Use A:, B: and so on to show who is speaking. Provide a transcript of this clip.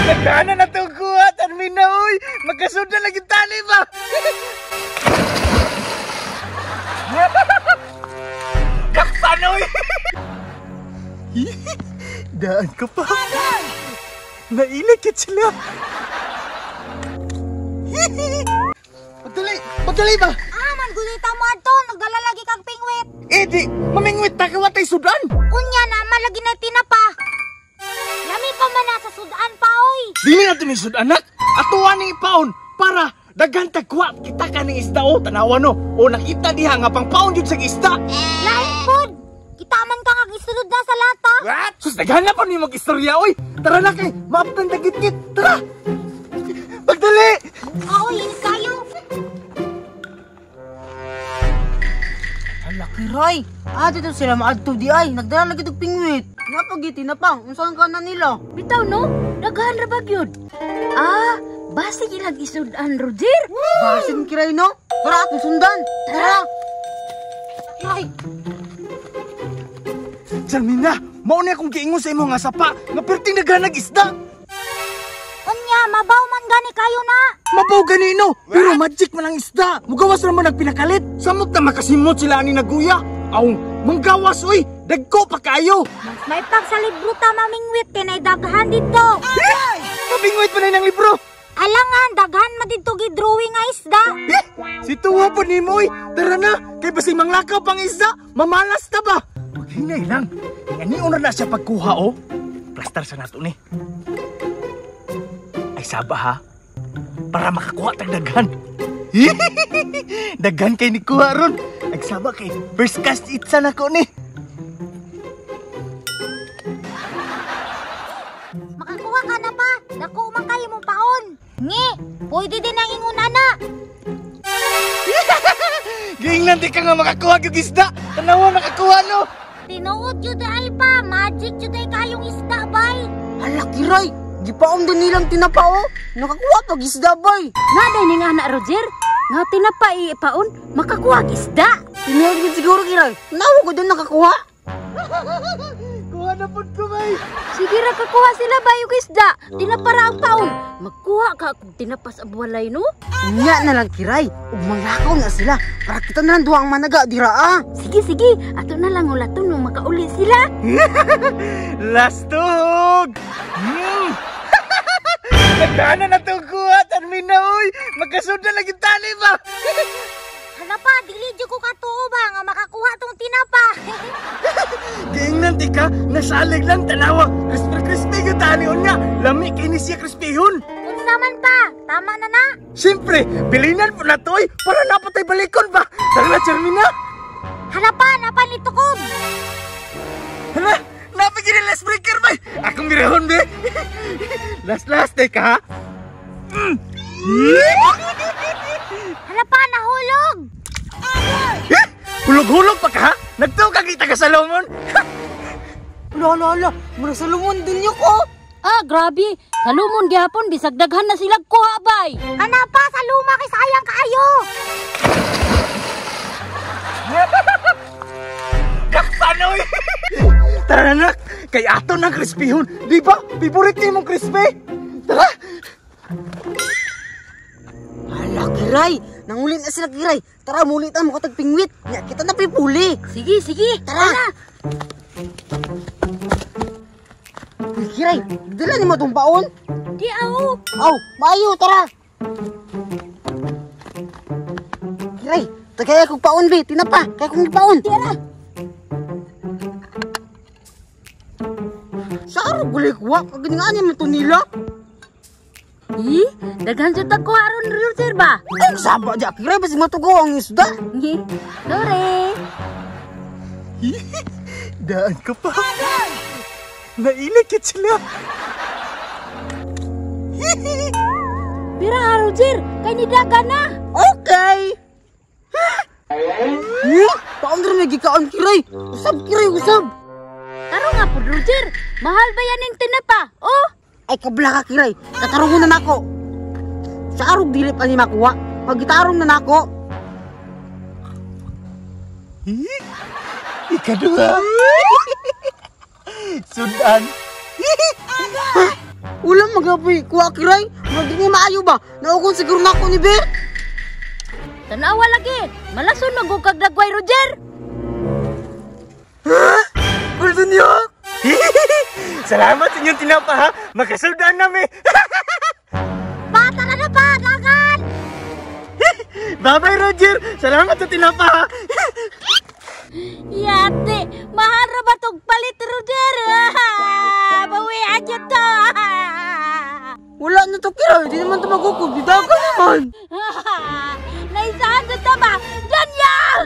A: Nagana na itong kuha, Tarmina, uy! Magkasod na lagi tali ba? Kaksan, uy! Daan ka pa. Nailikit sila. Pagdali ba?
B: Man, gulita mo ato. Nagdala lagi kang pingwit.
A: Di, mamingwit ta kawatay sudan.
B: Unya na, malagi na tinapa. Lami pa man na sa sudan pa, oy.
A: Dili na ito ni sudanak. Atuwa ni ipaon para daghan tagwa kita ka ni isda o tanawa no. O nakita diha nga pang paon yun sa isda.
B: Lain pod. Kita man ka nga gisulod na sa lata.
A: What? Sus, daghan na pa ni mag-istorya, oy. Tara na kay, maaptan dagit-git. Tara. Pagdali.
B: Oy, inis kayo.
C: Laki Ray! Dito sila maadto di ay. Nagdala lagi itong pingwit. Napagiti na pang. Unsan ka na nila?
D: Bitaw no? Daghan ra bag yun. Basi ilag isudan, Roger.
C: Basin kiray no? Tara atong sundan. Tara!
B: Ay,
A: Salmina, mauna akong giingon sa imo nga sapa. Nga perting daghan nag-isda.
B: unya, mabaw man gani kayo na.
A: Mabaw ganino, pero magic man ang isda. Mugawas naman nagpinakalit. Samot na makasimot sila ani naguya. Aung, manggawas oy, dagko pa kayo.
B: Mas may pag sa libro ta mamingwit, tinay daghan dito.
A: Mabingwit pa na ng libro.
B: Alangan, daghan man dito gidrawing nga isda.
A: Si tuwa po ni Moy. Tara na, kay basing manglakaw pang isda. Mamalas na ba? Maghinay lang. Ganiuna na siya pagkuha o. Plaster sa nato ni. Ay saba ha. Para makakuha tag daghan. Daghan kay ni kuha ron. Nagsaba kay first cast itsa na ko ni.
B: Makakuha ka na pa. Dako man kayo mong paon. Ngi, pwede din ang ingon ana.
A: Giingnan di ka nga makakuha yung isda. Tanawa makakuha no.
B: Tinuod yun ay pa. Magic yun ay kayong isda, bay.
C: Laki Ray! Gipaon din nilang tinapao. Nakakuha pag isda bay.
D: Naday ni nga na, Roger. Nga tinapa ipaon, makakuha isda.
C: Tinawag din siguro kiray. Nawa ko doon nakakuha.
A: Kuha na po ko bay.
D: Sige ra kakuha sila ba yung isda. Tinapara ang paon. Magkuha ka kung tinapas ang walay no?
C: Unya na lang kiray. Ug manglakaw na sila. Para kita na lang duwang managa dira ah.
D: Sige, sige. Ato na lang ulaton nung makauli sila.
A: Lastog! Nagdaanan na itong kuha, Tarmina, uy! Magkasod na lagi tali ba?
B: Hala pa, dili dyan ko katuo ba nga makakuha tong tinapa.
A: Giingnan di ka, nasalig lang tanawa. Crispy yung talion niya. Lami kay ni siya crispyhon.
B: Unsa man pa, tama na na.
A: Siyempre, bilinan po na to eh, para napatay balikon ba? Tara na, Tarmina!
B: Hala pa, napalitukob.
A: Hala, napigil yung last breaker ba? Akong mirahon be. Last, teka ha?
B: Hala pa, nahulog.
A: Hulog-hulog pa ka ha? Nagtaw ka kita ka sa lomon?
C: Ala. Mura sa lumon din niyo ko.
D: Grabe. Kalumon gihapon, bisag daghan na sila kuha bay.
B: Kana pa, sa luma kay sayang kaayo.
A: Kakpanoy! Tara na, kay ato ng crispyhon. Di ba? Favorite niyo mong crispy? Tara!
C: Hala kiray. Nangulit na sila kiray. Tara mulit mo katag pingwit. Nya kita na pipuli.
D: Sige, sige.
C: Tara. Kiray, dala ni mo tong baon.
D: Di ako.
C: Aw, maayo tara. Kiray, tagay akong paon be, tinapa. Kaya kong paon. Tara. Saro gulay kuha, kagingaan naman ito nila.
D: Daghan sa tagkuha ron, Roger ba?
C: Ang saba dyan, kiray, basi matugaw ang isda.
D: Dore.
A: Daan ka pa. Nailikit sila.
D: Pira nga, Roger. Kay ni dagan na.
C: Okay. Paon rin nagikaon kiray. Usab kiray, usab.
D: Taro nga po, Roger. Mahal ba yan yung tinapa? Oh!
C: Ay kabla ka kiray, katarungan na nako. Sa arog dili pa ni makuha. Pag gitarong na nako.
A: Ikadua. Sudan.
C: Ulam magapoy kuha kiray. Hindi niya maayo ba? Naukon siguro na ako ni Bert.
D: Tanawa lagi. Malason magukag dagway, Roger.
A: Ha? Golden York? Salamat sa inyong tinapa ha. Magkasaldaan namin.
B: Bata na pa, dagan!
A: Bye-bye Roger. Salamat sa tinapa ha.
D: Yate, mahara ba tong palit, Roger? Bawian nyo to.
C: Wala na to kiray. Di naman ito magukog. Bidagan naman.
D: Naisahan na tama. Diyan yan!